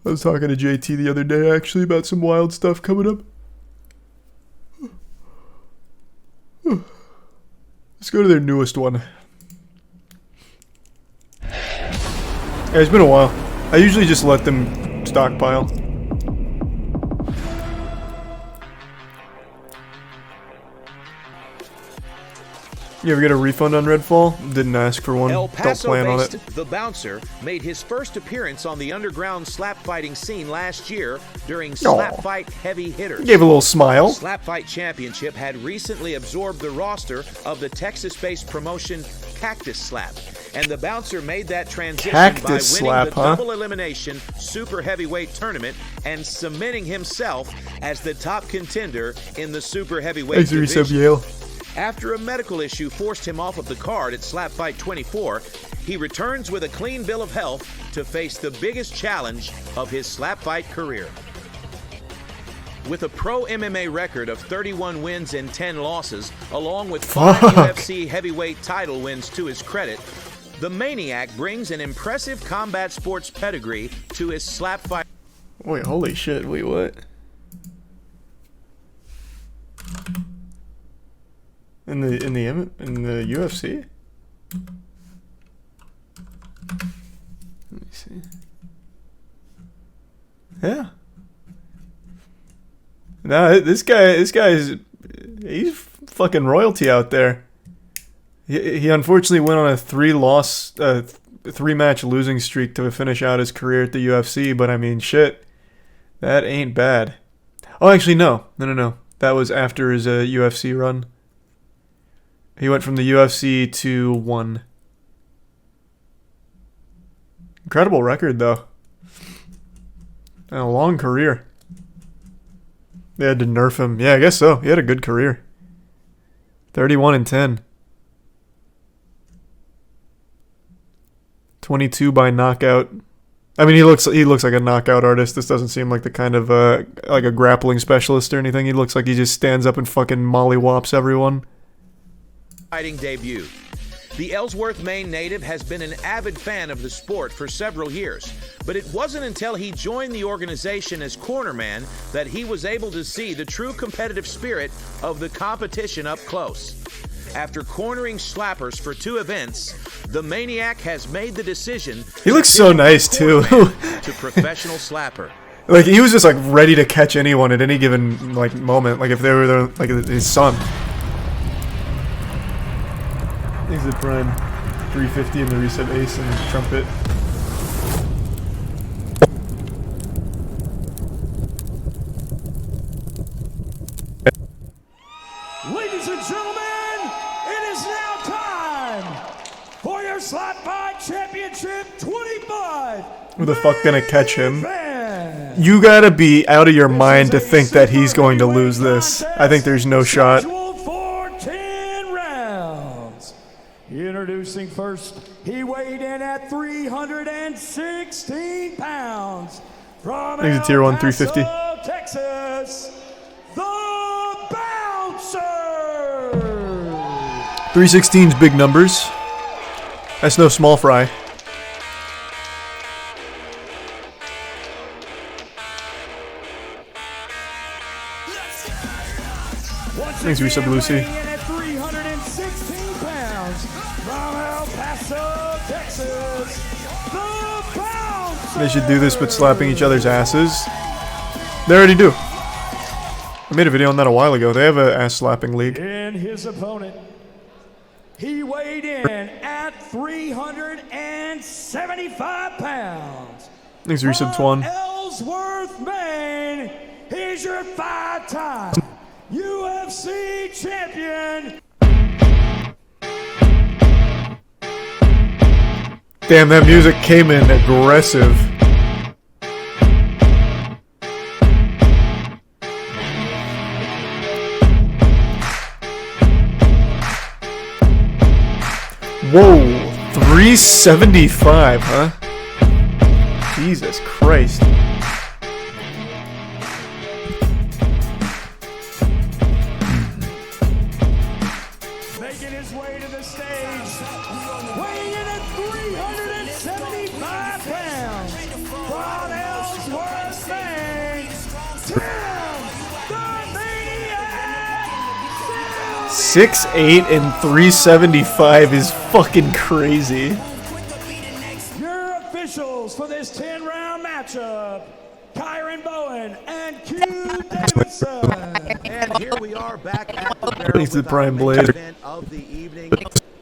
I was talking to JT the other day actually about some wild stuff coming up. Let's go to their newest one. Yeah, it's been a while. I usually just let them stockpile. You ever get a refund on Redfall? Didn't ask for one. Don't plan on it. The Bouncer made his first appearance on the underground slap fighting scene last year during SlapFIGHT Heavy Hitters. Gave a little smile. SlapFIGHT Championship had recently absorbed the roster of the Texas-based promotion Cactus Slap, and the Bouncer made that transition by winning the double elimination super heavyweight tournament and cementing himself as the top contender in the super heavyweight division. After a medical issue forced him off of the card at SlapFIGHT 24, he returns with a clean bill of health to face the biggest challenge of his SlapFIGHT career. With a pro MMA record of 31 wins and 10 losses, along with 5 UFC heavyweight title wins to his credit, the Maine-iac brings an impressive combat sports pedigree to his SlapFIGHT. Wait, holy shit, wait, what? In the UFC? Let me see. Yeah. Nah, this guy's he's fucking royalty out there. He unfortunately went on a 3-match losing streak to finish out his career at the UFC, but I mean, shit, that ain't bad. Oh, actually, no. That was after his UFC run. He went from the UFC to 1. Incredible record, though. And a long career. They had to nerf him. Yeah, I guess so. He had a good career. 31 and 10. 22 by knockout. I mean, he looks like a knockout artist. This doesn't seem like the kind of like a grappling specialist or anything. He looks like he just stands up and fucking mollywops everyone. Fighting debut. The Ellsworth, Maine native has been an avid fan of the sport for several years, but it wasn't until he joined the organization as cornerman that he was able to see the true competitive spirit of the competition up close. After cornering slappers for 2 events, the Maine-iac has made the decision. He looks so nice too. To professional slapper. Like he was just like ready to catch anyone at any given like moment. Like if they were like his son. Exit Prime 350 in the reset ace and trumpet. Ladies and gentlemen, it is now time for your SlapFIGHT Championship 25. Who the fuck gonna catch him? You gotta be out of your mind to think that he's going to lose this. I think there's no shot. Introducing first, he weighed in at 316 pounds. From I think it's tier 1, 350. Texas, the Bouncer. 316's big numbers. That's no small fry. Thanks, Resub Lucy. They should do this with slapping each other's asses. They already do. I made a video on that a while ago. They have an ass slapping league. And his opponent, he weighed in at 375 pounds. Thanks, Resub Twan. Ellsworth, Maine, here's your 5-time UFC champion. Damn, that music came in aggressive. Whoa, 375, huh? Jesus Christ. Making his way to the stage, weighing in at 375 pounds, from Ellsworth, 6'8" and 375 is fucking crazy. Your officials for this 10-round matchup, Kyron Bowen and Q Davidson. And here we are back at the barrel He's the with our prime main blade. event of the evening.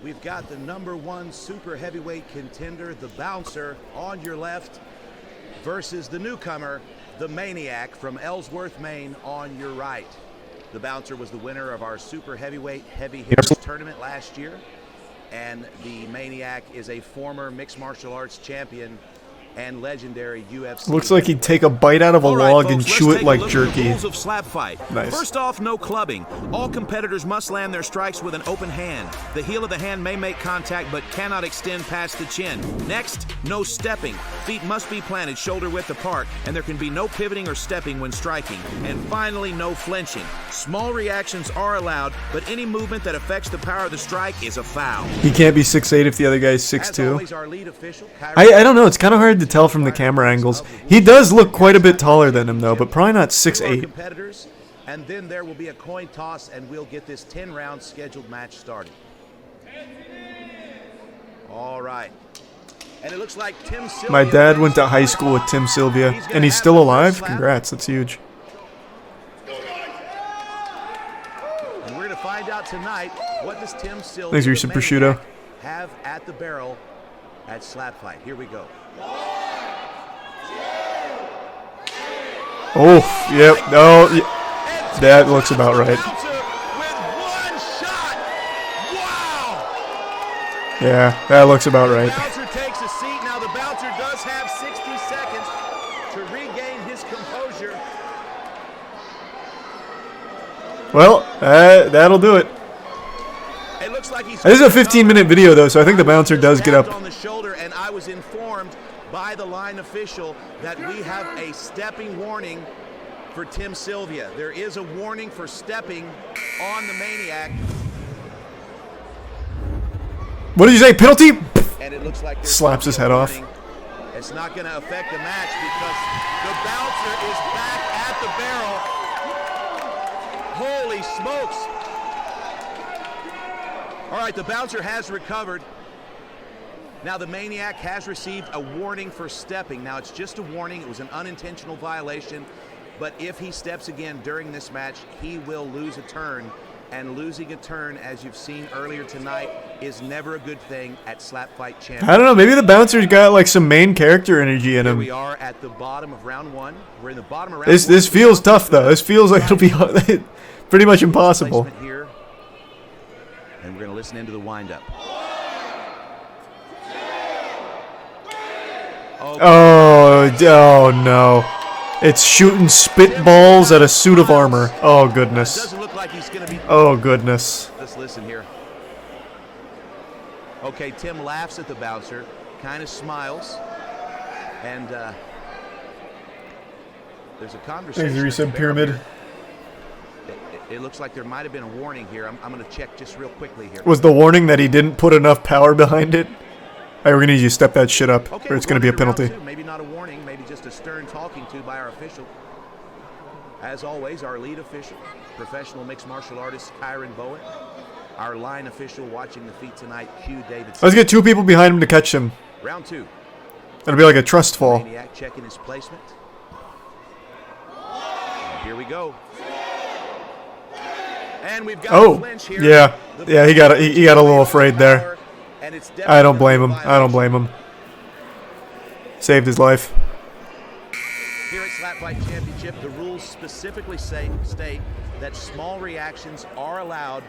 We've got the #1 super heavyweight contender, the Bouncer, on your left, versus the newcomer, the Maine-iac from Ellsworth, Maine, on your right. The Bouncer was the winner of our super heavyweight heavy hitters tournament last year, and the Maine-iac is a former mixed martial arts champion and legendary UFC. Looks like he'd take a bite out of a All right, log folks, and let's chew it take a like look at the jerky. rules of SlapFIGHT. Nice. First off, no clubbing. All competitors must land their strikes with an open hand. The heel of the hand may make contact but cannot extend past the chin. Next, no stepping. Feet must be planted shoulder width apart, and there can be no pivoting or stepping when striking. And finally, no flinching. Small reactions are allowed, but any movement that affects the power of the strike is a foul. He can't be 6'8" if the other guy's As 6'2". always, our lead official, I don't know, it's kind of hard to tell from the camera angles. He does look quite a bit taller than him though, but probably not 6'8". competitors, and then there will be a coin toss, and we'll get this 10-round scheduled match started. All right. And it looks like Tim Sylvia. My dad went to high school with Tim Sylvia, and he's still alive? Congrats, that's huge. And we're going to find out tonight, what does Tim Sylvia Thanks, Reese, the prosciutto. Maine-iac, have at the barrel at SlapFIGHT. Here we go. Oh, yep, oh, that looks about right. With one shot. Wow. Yeah, that looks about right. Bouncer takes a seat. Now the Bouncer does have 60 seconds to regain his composure. Well, that'll do it. It looks like he's This is a 15-minute video though, so I think the Bouncer does get up. on the shoulder, and I was informed by the line official that we have a stepping warning for Tim Sylvia. There is a warning for stepping on the Maine-iac. What did you say, penalty? And it looks like there's Slaps his head off. warning. It's not going to affect the match because the Bouncer is back at the barrel. Holy smokes. All right, the Bouncer has recovered. Now the Maine-iac has received a warning for stepping. Now it's just a warning. It was an unintentional violation. But if he steps again during this match, he will lose a turn. And losing a turn, as you've seen earlier tonight, is never a good thing at SlapFIGHT Champions. I don't know, maybe the Bouncer's got like some main character energy in Here him. we are at the bottom of round one. We're in the bottom of round This one. feels tough though. This feels like it'll be pretty much impossible. Placement here. And we're going to listen into the windup. Oh no. It's shooting spitballs at a suit of armor. Oh goodness. Doesn't look like he's going to be. Oh goodness. Let's listen here. Okay, Tim laughs at the Bouncer, kind of smiles, and there's a conversation. Thanks, Reset Pyramid. It looks like there might have been a warning here. I'm going to check just real quickly here. Was the warning that he didn't put enough power behind it? Hey, we're gonna need you to step that shit up, Okay, or it's gonna be a we're going into penalty. round two. Maybe not a warning, maybe just a stern talking to by our official. As always, our lead official, professional mixed martial artist Kyron Bowen. Our line official watching the feet tonight, Q Davidson. Let's get two people behind him to catch him. Round two. It'll be like a trust fall. Maine-iac checking his placement. And here we go. And we've got a clinch here. Yeah, he got a little afraid there. I don't blame him. I don't blame him. Saved his life. Here at SlapFIGHT Championship, the rules specifically state that small reactions are allowed,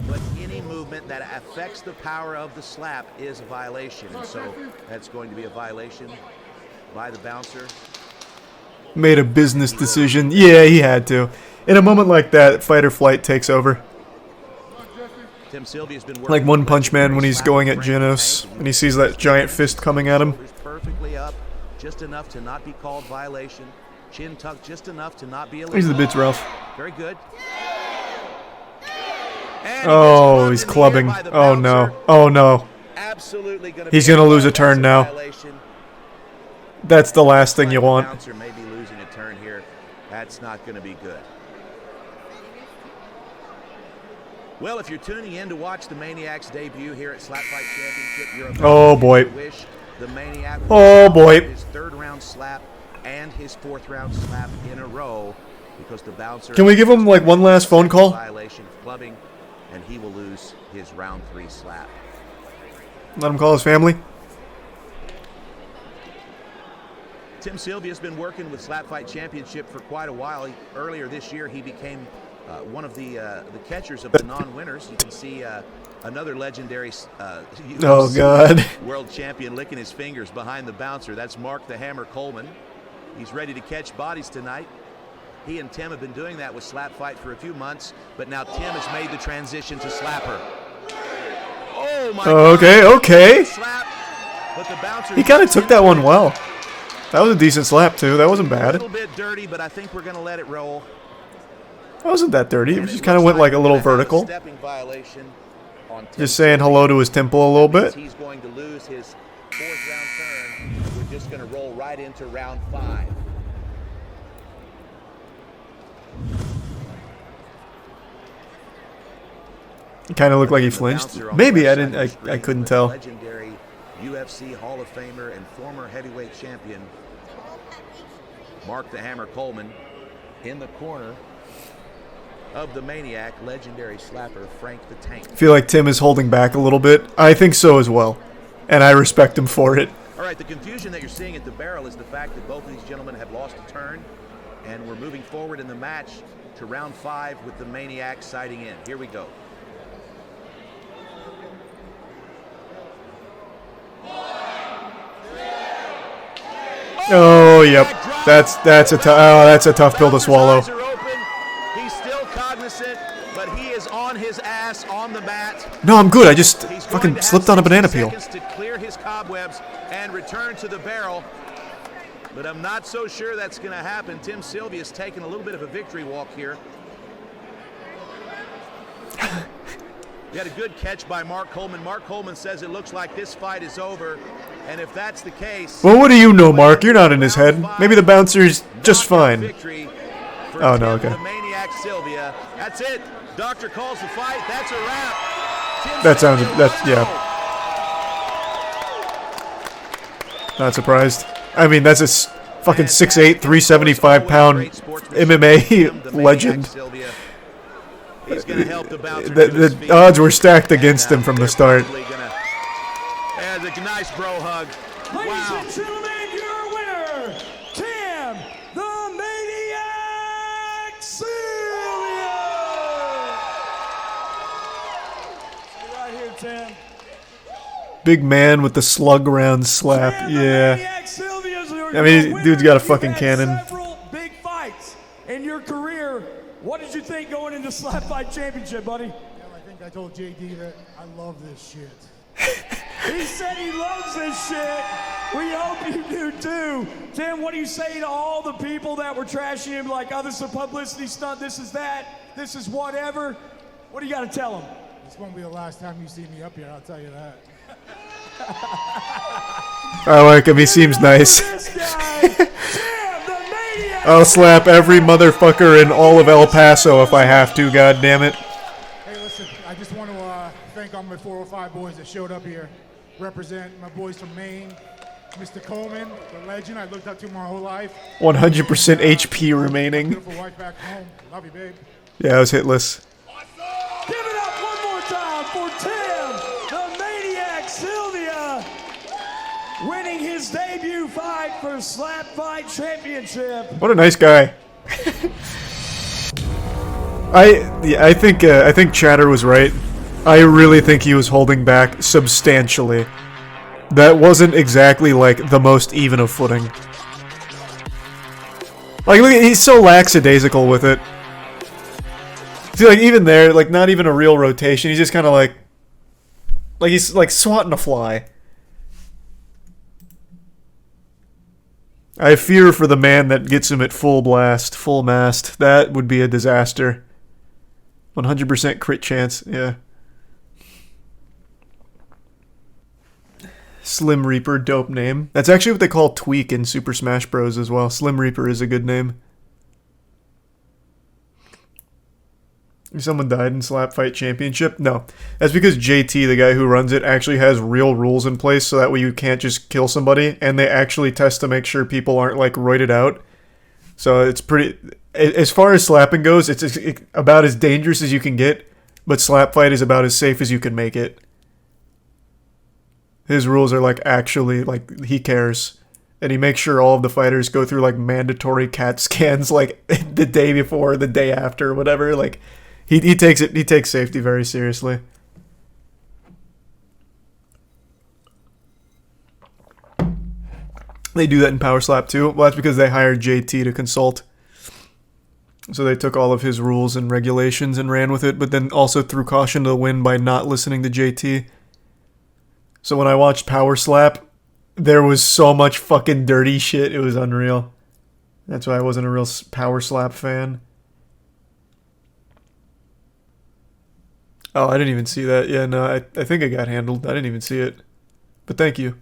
but any movement that affects the power of the slap is a violation. And so that's going to be a violation by the Bouncer. Made a business decision. Yeah, he had to. In a moment like that, fight or flight takes over. Tim Sylvia's been Like One Punch Man when he's going at Genos and he sees that giant fist coming at him. Perfectly up, just enough to not be called violation. Chin tucked just enough to not be illegal. These are the bits, Ralph. Very good. Oh, he's clubbing. Oh no. Oh no. Absolutely gonna He's gonna lose a turn now. That's the last thing you want. Bouncer may be losing a turn here. That's not going to be good. Well, if you're tuning in to watch the Maine-iac's debut here at SlapFIGHT Championship, you're about Oh boy. to wish the Maine-iac Oh boy. his 3rd round slap and his 4th round slap in a row because the bouncer. Can we give him like one last phone call? Violation of clubbing, and he will lose his round 3 slap. Let him call his family. Tim Sylvia has been working with SlapFIGHT Championship for quite a while. Earlier this year, he became one of the catchers of the non-winners. You can see another legendary Oh God. world champion licking his fingers behind the bouncer. That's Mark the Hammer Coleman. He's ready to catch bodies tonight. He and Tim have been doing that with SlapFIGHT for a few months, but now Tim has made the transition to slapper. Oh my Okay, God. okay. Slap, but the bouncer He kind of took that one well. That was a decent slap too. That wasn't a bad. little bit dirty, but I think we're going to let it roll. That wasn't that dirty. It And just kind of went like a little vertical. Stepping violation on Tim Just saying hello to his temple a little bit. He's going to lose his 4th round turn. We're just going to roll right into round 5. It kind of looked like he flinched. Maybe I didn't. I couldn't tell. Legendary UFC Hall of Famer and former heavyweight champion Mark the Hammer Coleman in the corner of the Maine-iac, legendary slapper Frank the Tank. I feel like Tim is holding back a little bit. I think so as well, and I respect him for it. All right, the confusion that you're seeing at the barrel is the fact that both of these gentlemen have lost a turn, and we're moving forward in the match to round 5 with the Maine-iac sighting in. Here we go. Oh, yep. That's a tough pill to swallow. Eyes are open. He's still cognizant, but he is on his ass on the mat. No, I'm good. I just He's going fucking to slipped have on a 60 banana peel. seconds to clear his cobwebs and return to the barrel. But I'm not so sure that's going to happen. Tim Sylvia's taken a little bit of a victory walk here. We had a good catch by Mark Coleman. Mark Coleman says it looks like this fight is over. And if that's the case... Well, what do you know, Mark? You're not in his head. Maybe the bouncer's just fine. Oh, no, okay. The Maine-iac Sylvia. That's it. Doctor calls the fight. That's a wrap. That sounds... yeah. Not surprised. I mean, that's a fucking 6'8", 375-pound MMA legend. The odds were stacked against him from the start. And a nice bro hug. Ladies and gentlemen, your winner, Tim the Maine-iac Sylvia. Stay right here, Tim. Big man with the slug round slap. Tim, Yeah. Maine-iac Sylvia's your I mean, winner. dude's got a You've fucking had cannon. Several big fights in your career. What did you think going into SlapFIGHT Championship, buddy? I think I told JD that I love this shit. He said he loves this shit. We hope you do too. Tim, what do you say to all the people that were trashing him like, oh, this is a publicity stunt, this is that, this is whatever? What do you got to tell them? This won't be the last time you see me up here, I'll tell you that. I like him. He seems nice. This guy, Tim the Maine-iac. I'll slap every motherfucker in all of El Paso if I have to, god damn it. Hey, listen, I just want to thank all my 405 boys that showed up here. Represent my boys from Maine, Mr. Coleman, the legend I looked up to my whole life. 100% HP remaining. Beautiful wife back home. Love you, babe. Yeah, I was hitless. Give it up one more time for Tim the Maine-iac Sylvia, winning his debut fight for SlapFIGHT Championship. What a nice guy. I think Chatter was right. I really think he was holding back substantially. That wasn't exactly like the most even of footing. Like, look, he's so lackadaisical with it. See, like, even there, like, not even a real rotation. He's just kind of like he's like swatting a fly. I fear for the man that gets him at full blast, full mast. That would be a disaster. 100% crit chance, yeah. Slim Reaper, dope name. That's actually what they call Tweak in Super Smash Bros. As well. Slim Reaper is a good name. Someone died in Slap Fight Championship? No. That's because JT, the guy who runs it, actually has real rules in place so that way you can't just kill somebody, and they actually test to make sure people aren't, like, roided out. So it's pretty... As far as slapping goes, it's about as dangerous as you can get, but Slap Fight is about as safe as you can make it. His rules are, like, actually, like, he cares. And he makes sure all of the fighters go through, like, mandatory CAT scans, like, the day before, the day after, whatever, like... He takes safety very seriously. They do that in Power Slap too. Well, that's because they hired JT to consult. So they took all of his rules and regulations and ran with it, but then also threw caution to the wind by not listening to JT. So when I watched Power Slap, there was so much fucking dirty shit, it was unreal. That's why I wasn't a real Power Slap fan. Oh, I didn't even see that. Yeah, no, I think I got handled. I didn't even see it. But thank you.